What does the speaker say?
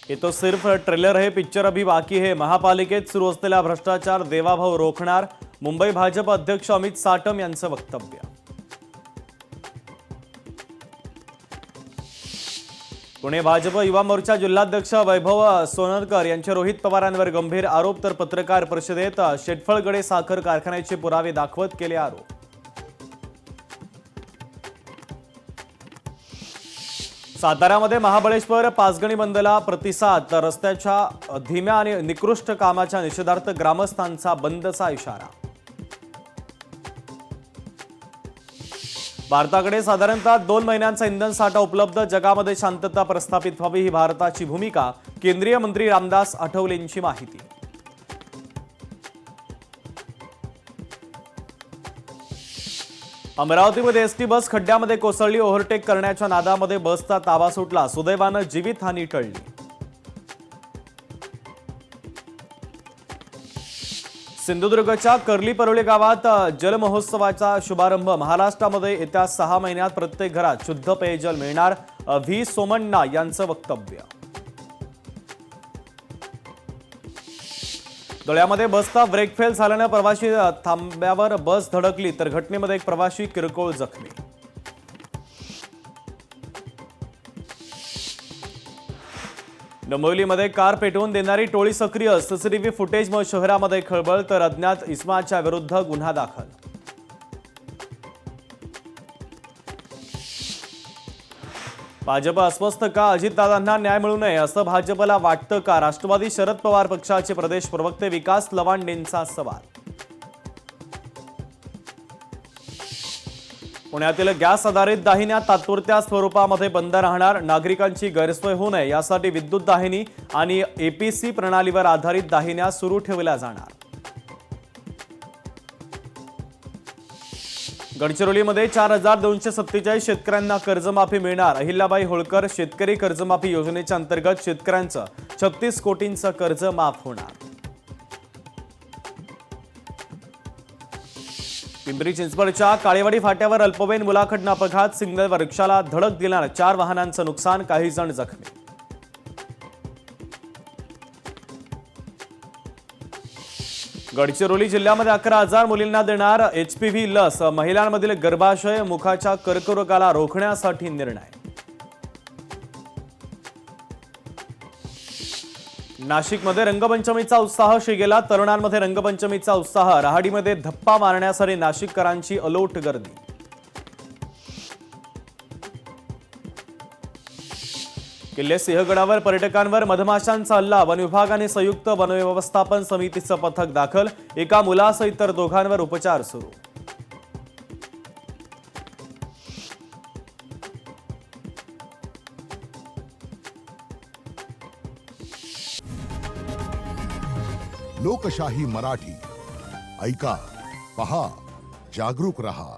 ये तो सिर्फ ट्रेलर है, पिक्चर अभी बाकी है। महापालिकेत सुरू असलेला भ्रष्टाचार देवाभाऊ रोखणार, मुंबई भाजप अध्यक्ष अमित साटम यांचं वक्तव्य। पुणे भाजप युवा मोर्चा जिल्हाध्यक्ष वैभव सोनरकर यांचे रोहित पवारांवर गंभीर आरोप, तर पत्रकार परिषदेत शेटफळगडे साखर कारखान्याचे पुरावे दाखवत केले आरोप। साताऱ्यामध्ये महाबळेश्वर पाचगणी बंदला प्रतिसाद, तर रस्त्याच्या धीम्या आणि निकृष्ट कामाच्या निषेधार्थ ग्रामस्थांचा बंदचा इशारा। भारताकडे साधारणतः 2 महिन्यांचा इंधन साठा उपलब्ध, जगामध्ये शांतता प्रस्थापित व्हावी ही भारताची भूमिका, केंद्रीय मंत्री रामदास आठवलेंची माहिती। अमरावतीमध्ये एसटी बस खड्ड्यामध्ये कोसळली, ओव्हरटेक करण्याच्या नादामध्ये बसचा ताबा सुटला, सुदैवानं जीवितहानी टळली। सिंधुदुर्गच्या कर्ली परोळी गावात जलमहोत्सवाचा शुभारंभ, महाराष्ट्रामध्ये येत्या 6 महिन्यात प्रत्येक घरात शुद्ध पेयजल मिळणार, व्ही सोमण्णा यांचं वक्तव्य। धुळ्यामध्ये बसचा ब्रेक फेल झाल्यानं प्रवासी थांब्यावर बस धडकली, तर घटनेमध्ये एक प्रवासी किरकोळ जखमी। डोंबिवलीमध्ये कार पेटवून देणारी टोळी सक्रिय, सीसीटीव्ही फुटेजमुळे शहरामध्ये खळबळ, तर अज्ञात इस्माच्या विरुद्ध गुन्हा दाखल। भाजप अस्वस्थ का? अजितदादांना न्याय मिळू नये असं भाजपला वाटतं का? राष्ट्रवादी शरद पवार पक्षाचे प्रदेश प्रवक्ते विकास लवांडेंचा सवाल। पुण्यातील गॅस आधारित दाहिन्या तात्पुरत्या स्वरूपामध्ये बंद राहणार, नागरिकांची गैरसोय होऊ नये यासाठी विद्युत दाहिनी आणि एपीसी प्रणालीवर आधारित दाहिन्या सुरू ठेवल्या जाणार। गडचिरोलीमध्ये 4247 शेतकऱ्यांना कर्जमाफी मिळणार, अहिल्याबाई होळकर शेतकरी कर्जमाफी योजनेच्या अंतर्गत शेतकऱ्यांचं 36 कोटींचं कर्ज माफ होणार। पिंपरी चिंचवडच्या काळेवाडी फाट्यावर अल्पवयीन मुलाकडून अपघात, सिग्नलवर रिक्षाला धडक दिल्यानं 4 वाहनांचं नुकसान, काही जण जखमी। गडचिरोली जिल्ह्यामध्ये 11,000 मुलींना देणार HPV लस, महिलांमधील गर्भाशय मुखाच्या कर्करोगाला रोखण्यासाठी निर्णय। नाशिकमध्ये रंगपंचमीचा उत्साह शिगेला, तरुणांमध्ये रंगपंचमीचा उत्साह, रहाडीमध्ये धप्पा मारण्यासाठी नाशिककरांची अलोट गर्दी। किल्ले सिंहगडावर पर्यटकांवर मधमाशांचा हल्ला, वन विभागाने संयुक्त वन व्यवस्थापन समितीचं पथक दाखल, एका मुलासह इतर दोघांवर उपचार सुरू। लोकशाही मराठी ऐका, पहा, जागरूक रहा।